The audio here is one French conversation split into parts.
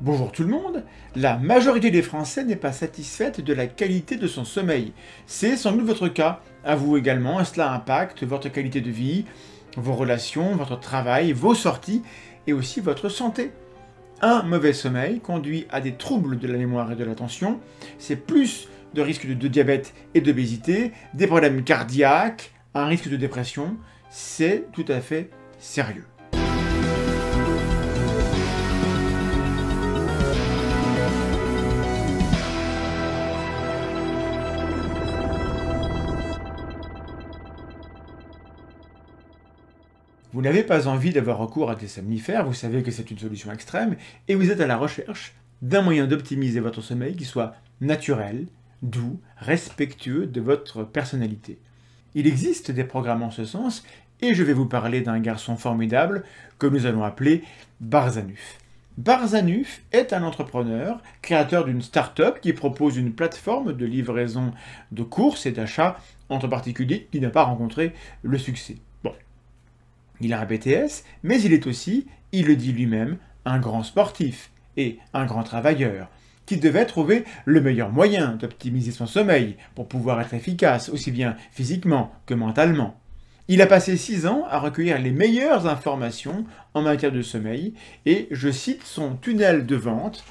Bonjour tout le monde, la majorité des Français n'est pas satisfaite de la qualité de son sommeil. C'est sans doute votre cas, à vous également, et cela impacte votre qualité de vie, vos relations, votre travail, vos sorties et aussi votre santé. Un mauvais sommeil conduit à des troubles de la mémoire et de l'attention, c'est plus de risques de diabète et d'obésité, des problèmes cardiaques, un risque de dépression, c'est tout à fait sérieux. Vous n'avez pas envie d'avoir recours à des somnifères, vous savez que c'est une solution extrême, et vous êtes à la recherche d'un moyen d'optimiser votre sommeil qui soit naturel, doux, respectueux de votre personnalité. Il existe des programmes en ce sens, et je vais vous parler d'un garçon formidable que nous allons appeler Barzanuf. Barzanuf est un entrepreneur, créateur d'une start-up qui propose une plateforme de livraison de courses et d'achats entre particuliers qui n'a pas rencontré le succès. Il a un BTS, mais il est aussi, il le dit lui-même, un grand sportif et un grand travailleur, qui devait trouver le meilleur moyen d'optimiser son sommeil pour pouvoir être efficace, aussi bien physiquement que mentalement. Il a passé 6 ans à recueillir les meilleures informations en matière de sommeil, et je cite son tunnel de vente.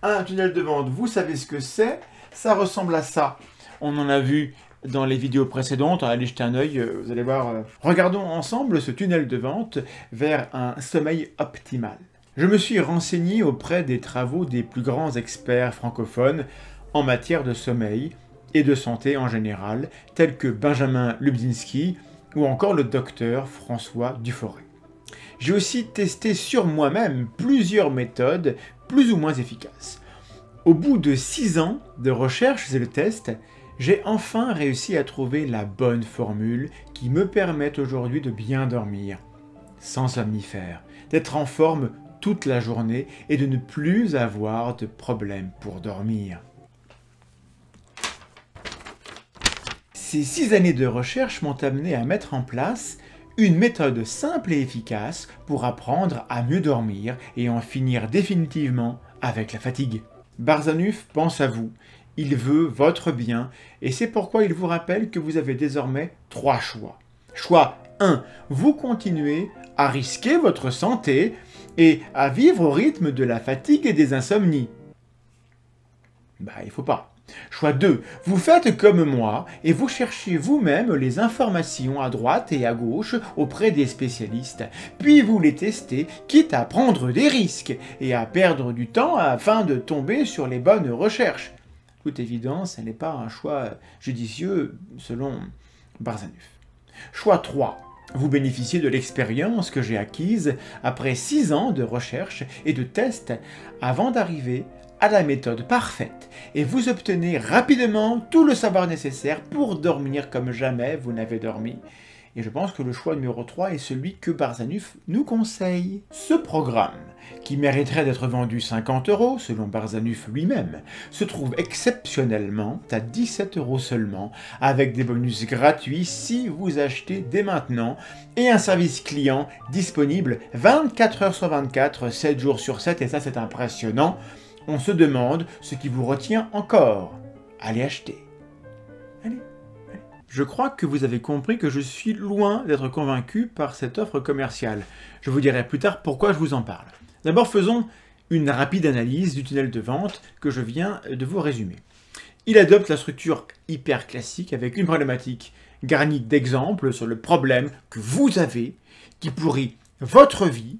Un tunnel de vente, vous savez ce que c'est? Ça ressemble à ça. On en a vu dans les vidéos précédentes, allez jeter un œil, vous allez voir. Regardons ensemble ce tunnel de vente vers un sommeil optimal. Je me suis renseigné auprès des travaux des plus grands experts francophones en matière de sommeil et de santé en général, tels que Benjamin Lubzinski ou encore le docteur François Duforet. J'ai aussi testé sur moi-même plusieurs méthodes plus ou moins efficaces. Au bout de 6 ans de recherche et de tests, j'ai enfin réussi à trouver la bonne formule qui me permet aujourd'hui de bien dormir, sans somnifères, d'être en forme toute la journée et de ne plus avoir de problème pour dormir. Ces 6 années de recherche m'ont amené à mettre en place une méthode simple et efficace pour apprendre à mieux dormir et en finir définitivement avec la fatigue. Barzanuf pense à vous. Il veut votre bien, et c'est pourquoi il vous rappelle que vous avez désormais 3 choix. Choix 1. Vous continuez à risquer votre santé et à vivre au rythme de la fatigue et des insomnies. Il faut pas. Choix 2. Vous faites comme moi et vous cherchez vous-même les informations à droite et à gauche auprès des spécialistes. Puis vous les testez, quitte à prendre des risques et à perdre du temps afin de tomber sur les bonnes recherches. Toute évidence, ce n'est pas un choix judicieux selon Barzanuf. Choix 3. Vous bénéficiez de l'expérience que j'ai acquise après 6 ans de recherche et de tests avant d'arriver à la méthode parfaite et vous obtenez rapidement tout le savoir nécessaire pour dormir comme jamais vous n'avez dormi. Et je pense que le choix numéro 3 est celui que Barzanuf nous conseille. Ce programme, qui mériterait d'être vendu 50 € selon Barzanuf lui-même, se trouve exceptionnellement à 17 € seulement, avec des bonus gratuits si vous achetez dès maintenant, et un service client disponible 24 h sur 24, 7 jours sur 7, et ça c'est impressionnant. On se demande ce qui vous retient encore. Allez acheter. Allez. Je crois que vous avez compris que je suis loin d'être convaincu par cette offre commerciale. Je vous dirai plus tard pourquoi je vous en parle. D'abord, faisons une rapide analyse du tunnel de vente que je viens de vous résumer. Il adopte la structure hyper classique avec une problématique garnie d'exemples sur le problème que vous avez qui pourrit votre vie,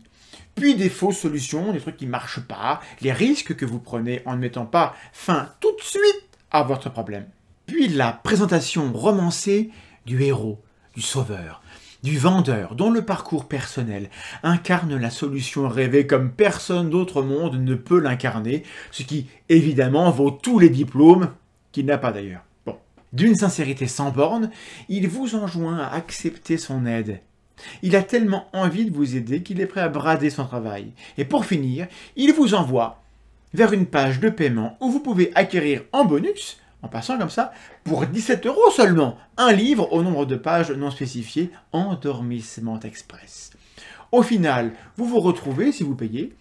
puis des fausses solutions, des trucs qui ne marchent pas, les risques que vous prenez en ne mettant pas fin tout de suite à votre problème. Puis la présentation romancée du héros, du sauveur, du vendeur, dont le parcours personnel incarne la solution rêvée comme personne d'autre au monde ne peut l'incarner, ce qui évidemment vaut tous les diplômes qu'il n'a pas d'ailleurs. Bon. D'une sincérité sans borne, il vous enjoint à accepter son aide. Il a tellement envie de vous aider qu'il est prêt à brader son travail. Et pour finir, il vous envoie vers une page de paiement où vous pouvez acquérir en bonus, en passant comme ça, pour 17 € seulement, un livre au nombre de pages non spécifiées, Endormissement Express. Au final, vous vous retrouvez, si vous payez,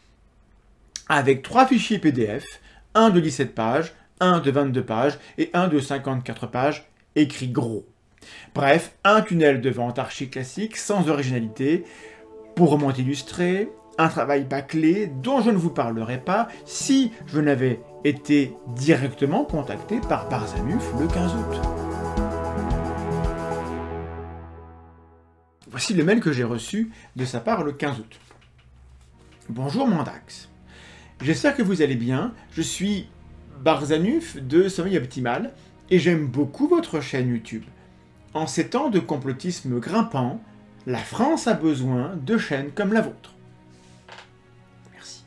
avec 3 fichiers PDF, un de 17 pages, un de 22 pages et un de 54 pages, écrit gros. Bref, un tunnel de vente archi classique, sans originalité, pour remonter illustré, un travail bâclé dont je ne vous parlerai pas si je n'avais été directement contacté par Barzanuf le 15 août. Voici le mail que j'ai reçu de sa part le 15 août. Bonjour Mandax. J'espère que vous allez bien. Je suis Barzanuf de Sommeil Optimal et j'aime beaucoup votre chaîne YouTube. En ces temps de complotisme grimpant, la France a besoin de chaînes comme la vôtre. Merci.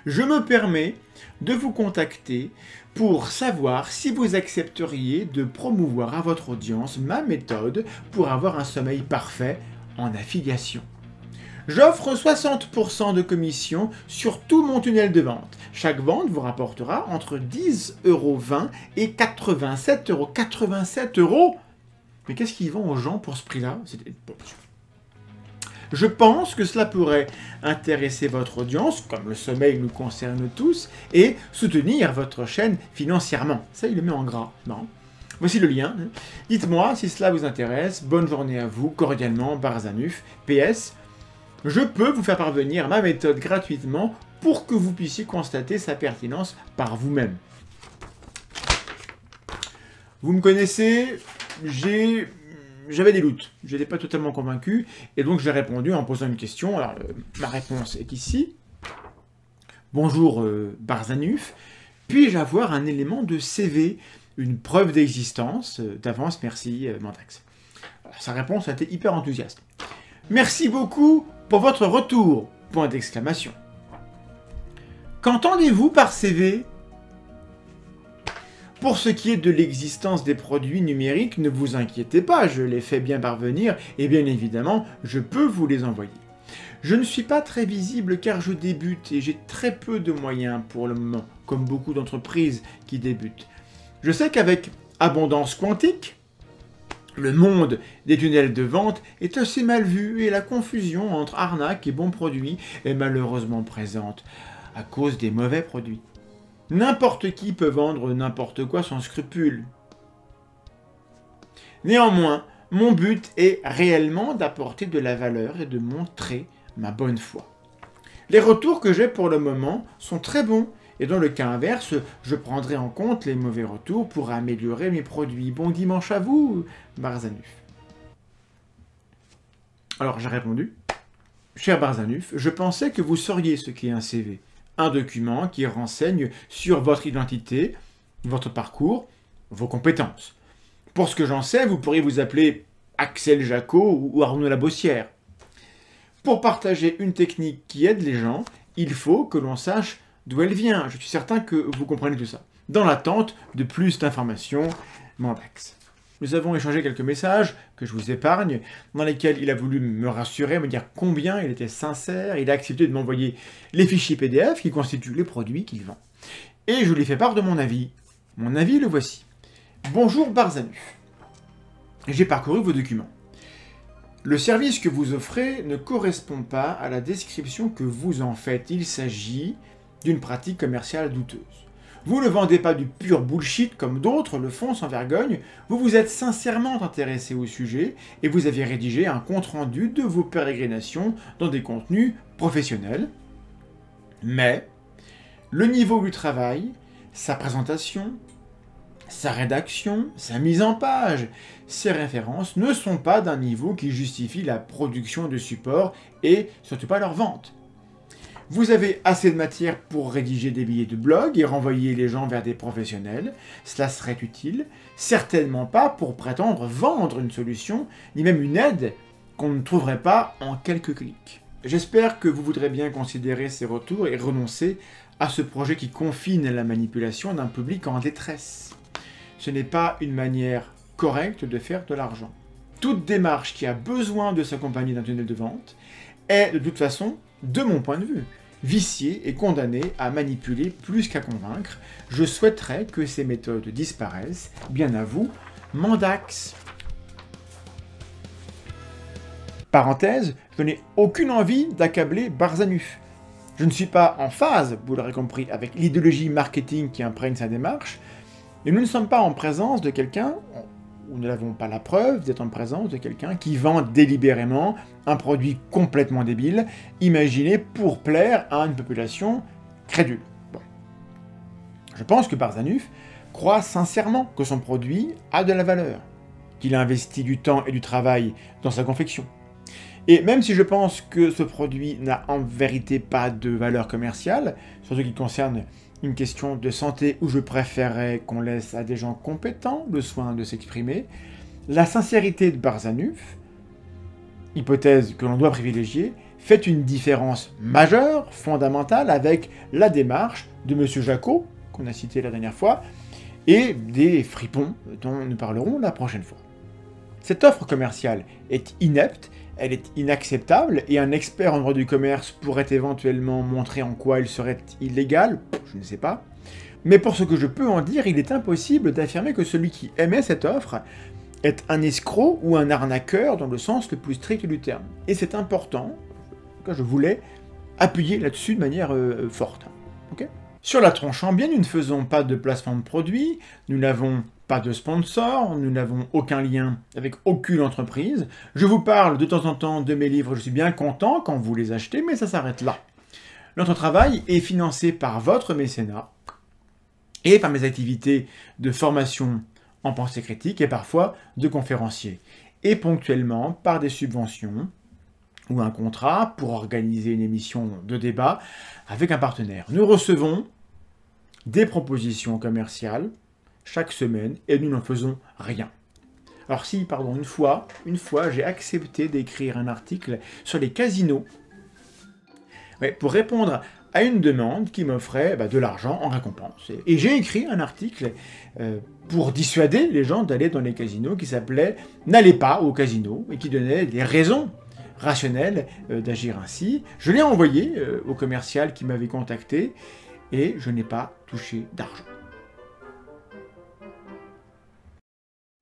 Je me permets de vous contacter pour savoir si vous accepteriez de promouvoir à votre audience ma méthode pour avoir un sommeil parfait en affiliation. J'offre 60% de commission sur tout mon tunnel de vente. Chaque vente vous rapportera entre 10,20 € et 87,00 €. 87 €. Mais qu'est-ce qu'ils vendent aux gens pour ce prix-là? Je pense que cela pourrait intéresser votre audience, comme le sommeil nous concerne tous, et soutenir votre chaîne financièrement. Ça, il le met en gras. Non. Voici le lien. Dites-moi si cela vous intéresse. Bonne journée à vous. Cordialement, Barzanuf. PS. Je peux vous faire parvenir ma méthode gratuitement pour que vous puissiez constater sa pertinence par vous-même. Vous me connaissez, j'avais des doutes, je n'étais pas totalement convaincu, et donc j'ai répondu en posant une question. Alors, ma réponse est ici. Bonjour Barzanuf, puis-je avoir un élément de CV, une preuve d'existence? D'avance, merci Mandax. Sa réponse a été hyper enthousiaste. Merci beaucoup pour votre retour, point d'exclamation. Qu'entendez-vous par CV? Pour ce qui est de l'existence des produits numériques, ne vous inquiétez pas, je les fais bien parvenir et bien évidemment, je peux vous les envoyer. Je ne suis pas très visible car je débute et j'ai très peu de moyens pour le moment, comme beaucoup d'entreprises qui débutent. Je sais qu'avec Abondance Quantique, le monde des tunnels de vente est assez mal vu et la confusion entre arnaque et bons produits est malheureusement présente à cause des mauvais produits. N'importe qui peut vendre n'importe quoi sans scrupule. Néanmoins, mon but est réellement d'apporter de la valeur et de montrer ma bonne foi. Les retours que j'ai pour le moment sont très bons. Et dans le cas inverse, je prendrai en compte les mauvais retours pour améliorer mes produits. Bon dimanche à vous, Barzanuf. Alors j'ai répondu. Cher Barzanuf, je pensais que vous sauriez ce qu'est un CV. Un document qui renseigne sur votre identité, votre parcours, vos compétences. Pour ce que j'en sais, vous pourriez vous appeler Axel Jacot ou Arnaud Labossière. Pour partager une technique qui aide les gens, il faut que l'on sache d'où elle vient. Je suis certain que vous comprenez tout ça. Dans l'attente de plus d'informations, Mandax. Nous avons échangé quelques messages que je vous épargne, dans lesquels il a voulu me rassurer, me dire combien il était sincère. Il a accepté de m'envoyer les fichiers PDF qui constituent les produits qu'il vend. Et je lui ai fait part de mon avis. Mon avis, le voici. Bonjour Barzanuf. J'ai parcouru vos documents. Le service que vous offrez ne correspond pas à la description que vous en faites. Il s'agit d'une pratique commerciale douteuse. Vous ne vendez pas du pur bullshit comme d'autres le font sans vergogne, vous vous êtes sincèrement intéressé au sujet et vous avez rédigé un compte-rendu de vos pérégrinations dans des contenus professionnels. Mais le niveau du travail, sa présentation, sa rédaction, sa mise en page, ses références ne sont pas d'un niveau qui justifie la production de supports et surtout pas leur vente. Vous avez assez de matière pour rédiger des billets de blog et renvoyer les gens vers des professionnels. Cela serait utile. Certainement pas pour prétendre vendre une solution, ni même une aide qu'on ne trouverait pas en quelques clics. J'espère que vous voudrez bien considérer ces retours et renoncer à ce projet qui confine la manipulation d'un public en détresse. Ce n'est pas une manière correcte de faire de l'argent. Toute démarche qui a besoin de s'accompagner d'un tunnel de vente est de toute façon, de mon point de vue, vicié et condamné à manipuler plus qu'à convaincre. Je souhaiterais que ces méthodes disparaissent. Bien à vous, Mandax. Parenthèse, je n'ai aucune envie d'accabler Barzanuf. Je ne suis pas en phase, vous l'aurez compris, avec l'idéologie marketing qui imprègne sa démarche, et nous ne sommes pas en présence de quelqu'un, ou nous n'avons pas la preuve d'être en présence de quelqu'un qui vend délibérément un produit complètement débile, imaginé pour plaire à une population crédule. Bon. Je pense que Barzanuf croit sincèrement que son produit a de la valeur, qu'il a investi du temps et du travail dans sa confection. Et même si je pense que ce produit n'a en vérité pas de valeur commerciale, surtout qu'il concerne une question de santé où je préférerais qu'on laisse à des gens compétents le soin de s'exprimer, la sincérité de Barzanuf, hypothèse que l'on doit privilégier, fait une différence majeure, fondamentale, avec la démarche de M. Jacot, qu'on a cité la dernière fois, et des fripons dont nous parlerons la prochaine fois. Cette offre commerciale est inepte, elle est inacceptable, et un expert en droit du commerce pourrait éventuellement montrer en quoi elle serait illégale, je ne sais pas. Mais pour ce que je peux en dire, il est impossible d'affirmer que celui qui émet cette offre est un escroc ou un arnaqueur dans le sens le plus strict du terme. Et c'est important, que je voulais appuyer là-dessus de manière forte. Okay. Sur la tronche en bien, nous ne faisons pas de placement de produits, nous n'avons pas de sponsor, nous n'avons aucun lien avec aucune entreprise. Je vous parle de temps en temps de mes livres, je suis bien content quand vous les achetez, mais ça s'arrête là. Notre travail est financé par votre mécénat et par mes activités de formation en pensée critique et parfois de conférencier, et ponctuellement par des subventions ou un contrat pour organiser une émission de débat avec un partenaire. Nous recevons des propositions commerciales chaque semaine et nous n'en faisons rien. Alors si, pardon, une fois j'ai accepté d'écrire un article sur les casinos pour répondre à une demande qui m'offrait de l'argent en récompense. Et j'ai écrit un article pour dissuader les gens d'aller dans les casinos qui s'appelait « N'allez pas au casino » et qui donnait des raisons rationnelles d'agir ainsi. Je l'ai envoyé au commercial qui m'avait contacté et je n'ai pas touché d'argent.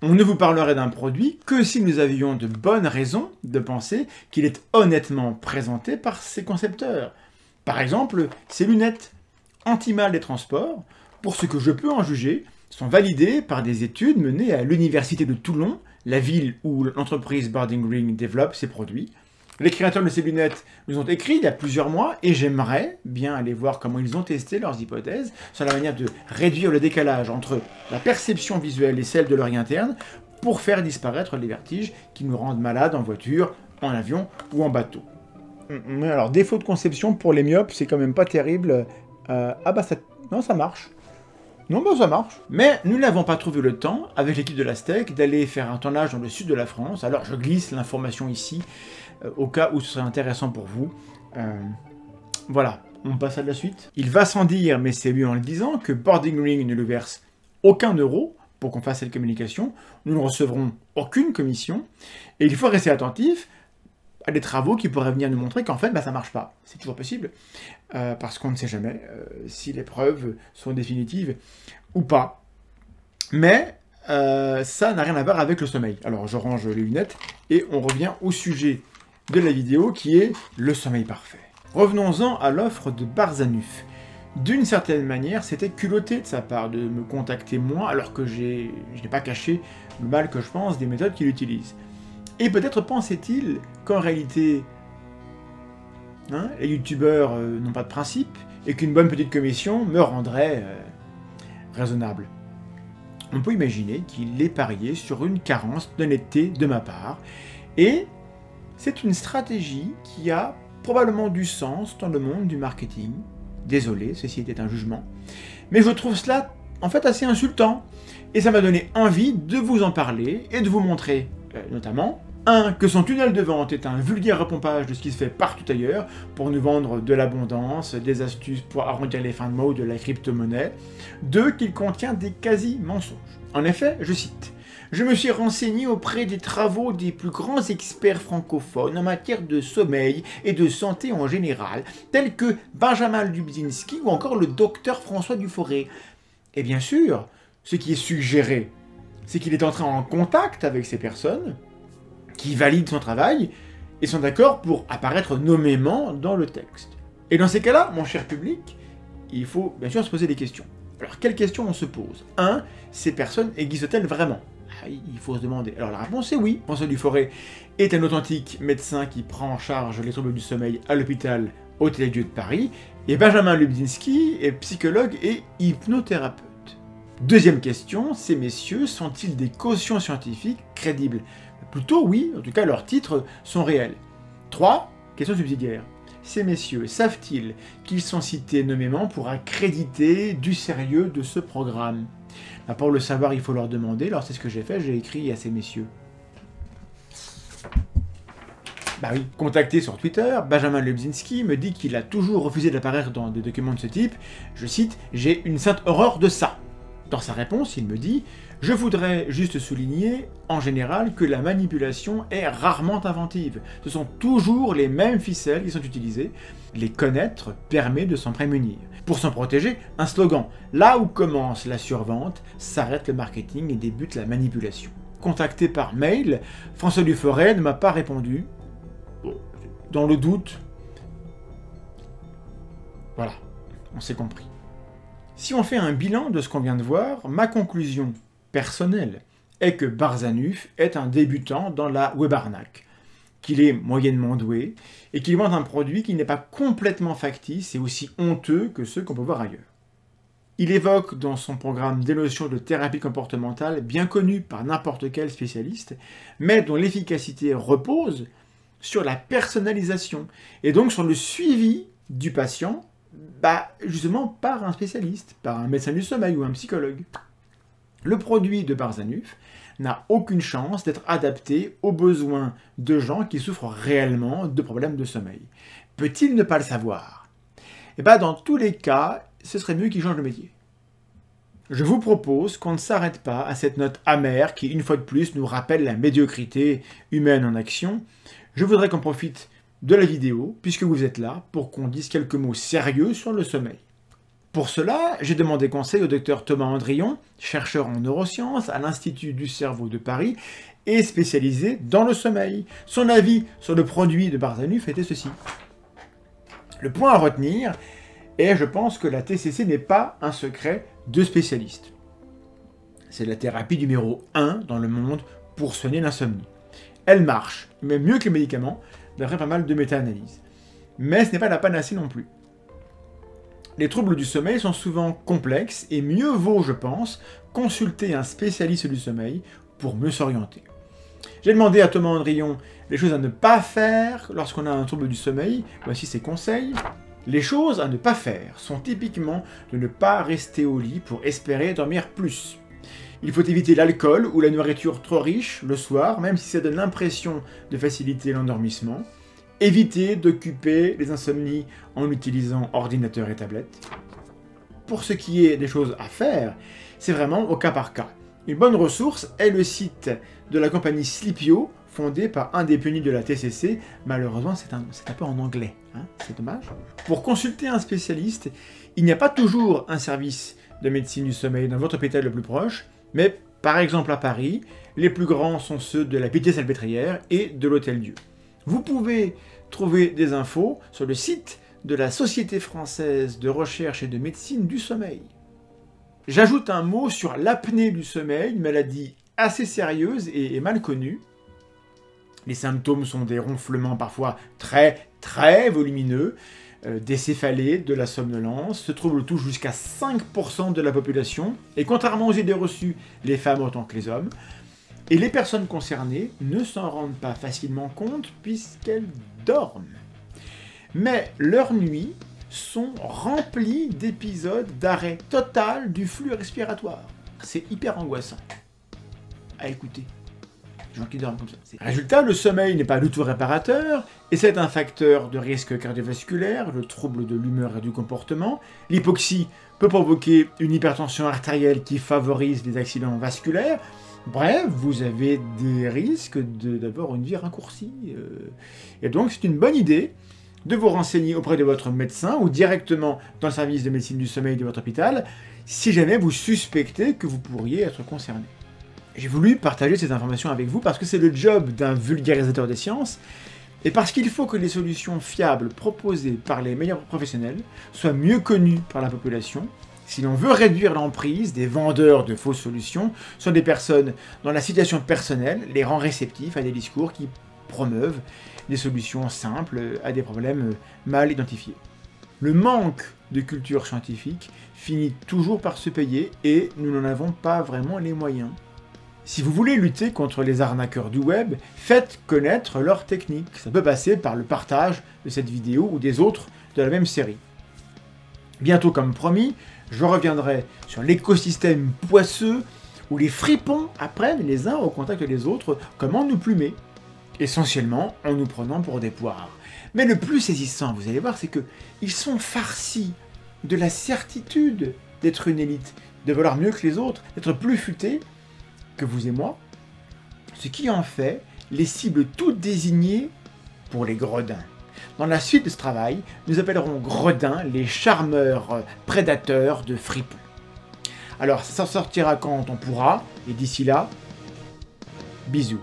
On ne vous parlerait d'un produit que si nous avions de bonnes raisons de penser qu'il est honnêtement présenté par ses concepteurs. Par exemple, ces lunettes anti-mal des transports, pour ce que je peux en juger, sont validées par des études menées à l'université de Toulon, la ville où l'entreprise Barding Ring développe ses produits. Les créateurs de ces lunettes nous ont écrit il y a plusieurs mois et j'aimerais bien aller voir comment ils ont testé leurs hypothèses sur la manière de réduire le décalage entre la perception visuelle et celle de l'œil interne pour faire disparaître les vertiges qui nous rendent malades en voiture, en avion ou en bateau. Alors, défaut de conception pour les myopes, c'est quand même pas terrible. Non, ça marche. Non, ça marche. Mais nous n'avons pas trouvé le temps, avec l'équipe de l'Aztec, d'aller faire un tournage dans le sud de la France. Alors, je glisse l'information ici, au cas où ce serait intéressant pour vous. Voilà, on passe à la suite. Il va sans dire, mais c'est mieux en le disant, que Barding Ring ne lui verse aucun euro pour qu'on fasse cette communication. Nous ne recevrons aucune commission. Et il faut rester attentif à des travaux qui pourraient venir nous montrer qu'en fait, ça marche pas. C'est toujours possible, parce qu'on ne sait jamais si les preuves sont définitives ou pas. Mais ça n'a rien à voir avec le sommeil. Alors, je range les lunettes et on revient au sujet de la vidéo qui est le sommeil parfait. Revenons-en à l'offre de Barzanuf. D'une certaine manière, c'était culotté de sa part de me contacter moi, alors que je n'ai pas caché le mal que je pense des méthodes qu'il utilise. Et peut-être pensait-il qu'en réalité, les youtubeurs n'ont pas de principe, et qu'une bonne petite commission me rendrait raisonnable. On peut imaginer qu'il ait parié sur une carence d'honnêteté de ma part, et c'est une stratégie qui a probablement du sens dans le monde du marketing. Désolé, ceci était un jugement. Mais je trouve cela en fait assez insultant, et ça m'a donné envie de vous en parler et de vous montrer, notamment, 1. Que son tunnel de vente est un vulgaire repompage de ce qui se fait partout ailleurs pour nous vendre de l'abondance, des astuces pour arrondir les fins de mois ou de la crypto-monnaie. 2. Qu'il contient des quasi-mensonges. En effet, je cite, « Je me suis renseigné auprès des travaux des plus grands experts francophones en matière de sommeil et de santé en général, tels que Benjamin Lubzinski ou encore le docteur François Duforêt. Et bien sûr, ce qui est suggéré, c'est qu'il est entré en contact avec ces personnes, qui valident son travail et sont d'accord pour apparaître nommément dans le texte. Et dans ces cas-là, mon cher public, il faut bien sûr se poser des questions. Alors, quelles questions on se pose? 1. Ces personnes existent-elles vraiment? Il faut se demander. Alors la réponse est oui. François Duforet est un authentique médecin qui prend en charge les troubles du sommeil à l'hôpital Hôtel-Dieu de Paris, et Benjamin Lubzinski est psychologue et hypnothérapeute. Deuxième question, ces messieurs sont-ils des cautions scientifiques crédibles? Plutôt oui, en tout cas leurs titres sont réels. 3. Question subsidiaire. Ces messieurs savent-ils qu'ils sont cités nommément pour accréditer du sérieux de ce programme? Pour le savoir, il faut leur demander. Alors c'est ce que j'ai fait, j'ai écrit à ces messieurs. Bah oui, contacté sur Twitter, Benjamin Lubzinski me dit qu'il a toujours refusé d'apparaître dans des documents de ce type. Je cite, « J'ai une sainte horreur de ça ». Dans sa réponse, il me dit « Je voudrais juste souligner, en général, que la manipulation est rarement inventive. Ce sont toujours les mêmes ficelles qui sont utilisées. Les connaître permet de s'en prémunir. Pour s'en protéger, un slogan. Là où commence la survente, s'arrête le marketing et débute la manipulation. » Contacté par mail, François Duforet ne m'a pas répondu. Dans le doute, voilà, on s'est compris. Si on fait un bilan de ce qu'on vient de voir, ma conclusion personnelle est que Barzanuf est un débutant dans la web arnaque, qu'il est moyennement doué et qu'il vend un produit qui n'est pas complètement factice et aussi honteux que ceux qu'on peut voir ailleurs. Il évoque dans son programme des notions de thérapie comportementale bien connues par n'importe quel spécialiste, mais dont l'efficacité repose sur la personnalisation et donc sur le suivi du patient, justement par un spécialiste, par un médecin du sommeil ou un psychologue. Le produit de Barzanuf n'a aucune chance d'être adapté aux besoins de gens qui souffrent réellement de problèmes de sommeil. Peut-il ne pas le savoir? Dans tous les cas, ce serait mieux qu'il change de métier. Je vous propose qu'on ne s'arrête pas à cette note amère qui, une fois de plus, nous rappelle la médiocrité humaine en action. Je voudrais qu'on profite de la vidéo, puisque vous êtes là, pour qu'on dise quelques mots sérieux sur le sommeil. Pour cela, j'ai demandé conseil au docteur Thomas Andrion, chercheur en neurosciences à l'Institut du cerveau de Paris et spécialisé dans le sommeil. Son avis sur le produit de Barzanuf était ceci. Le point à retenir est, je pense que la TCC n'est pas un secret de spécialistes. C'est la thérapie numéro 1 dans le monde pour soigner l'insomnie. Elle marche, même mieux que les médicaments, d'après pas mal de méta-analyses. Mais ce n'est pas la panacée non plus. Les troubles du sommeil sont souvent complexes et mieux vaut, je pense, consulter un spécialiste du sommeil pour mieux s'orienter. J'ai demandé à Thomas Andrion les choses à ne pas faire lorsqu'on a un trouble du sommeil. Voici ses conseils. Les choses à ne pas faire sont typiquement de ne pas rester au lit pour espérer dormir plus. Il faut éviter l'alcool ou la nourriture trop riche le soir, même si ça donne l'impression de faciliter l'endormissement. Éviter d'occuper les insomnies en utilisant ordinateur et tablette. Pour ce qui est des choses à faire, c'est vraiment au cas par cas. Une bonne ressource est le site de la compagnie Sleepio, fondée par un des pionniers de la TCC. Malheureusement, c'est un peu en anglais, c'est dommage. Pour consulter un spécialiste, il n'y a pas toujours un service de médecine du sommeil dans votre hôpital le plus proche, mais par exemple à Paris, les plus grands sont ceux de la Pitié-Salpêtrière et de l'Hôtel-Dieu. Vous pouvez trouver des infos sur le site de la Société française de recherche et de médecine du sommeil. J'ajoute un mot sur l'apnée du sommeil, une maladie assez sérieuse et mal connue. Les symptômes sont des ronflements parfois très volumineux, des céphalées, de la somnolence. Ce trouble touche jusqu'à 5% de la population, et contrairement aux idées reçues, les femmes autant que les hommes. Et les personnes concernées ne s'en rendent pas facilement compte puisqu'elles dorment. Mais leurs nuits sont remplies d'épisodes d'arrêt total du flux respiratoire. C'est hyper angoissant à écouter. Les gens qui dorment comme ça. Résultat, le sommeil n'est pas du tout réparateur, et c'est un facteur de risque cardiovasculaire, le trouble de l'humeur et du comportement. L'hypoxie peut provoquer une hypertension artérielle qui favorise les accidents vasculaires. Bref, vous avez des risques d'avoir une vie raccourcie. Et donc, c'est une bonne idée de vous renseigner auprès de votre médecin ou directement dans le service de médecine du sommeil de votre hôpital, si jamais vous suspectez que vous pourriez être concerné. J'ai voulu partager ces informations avec vous parce que c'est le job d'un vulgarisateur des sciences, Et parce qu'il faut que les solutions fiables proposées par les meilleurs professionnels soient mieux connues par la population, si l'on veut réduire l'emprise des vendeurs de fausses solutions sur des personnes dont la situation personnelle les rend réceptifs à des discours qui promeuvent des solutions simples à des problèmes mal identifiés. Le manque de culture scientifique finit toujours par se payer et nous n'en avons pas vraiment les moyens. Si vous voulez lutter contre les arnaqueurs du web, faites connaître leurs techniques. Ça peut passer par le partage de cette vidéo ou des autres de la même série. Bientôt, comme promis, je reviendrai sur l'écosystème poisseux où les fripons apprennent les uns au contact des autres comment nous plumer. Essentiellement en nous prenant pour des poires. Mais le plus saisissant, vous allez voir, c'est qu'ils sont farcis de la certitude d'être une élite, de valoir mieux que les autres, d'être plus futés que vous et moi, ce qui en fait les cibles toutes désignées pour les gredins. Dans la suite de ce travail, nous appellerons gredins les charmeurs prédateurs de fripons. Alors ça sortira quand on pourra, et d'ici là, bisous.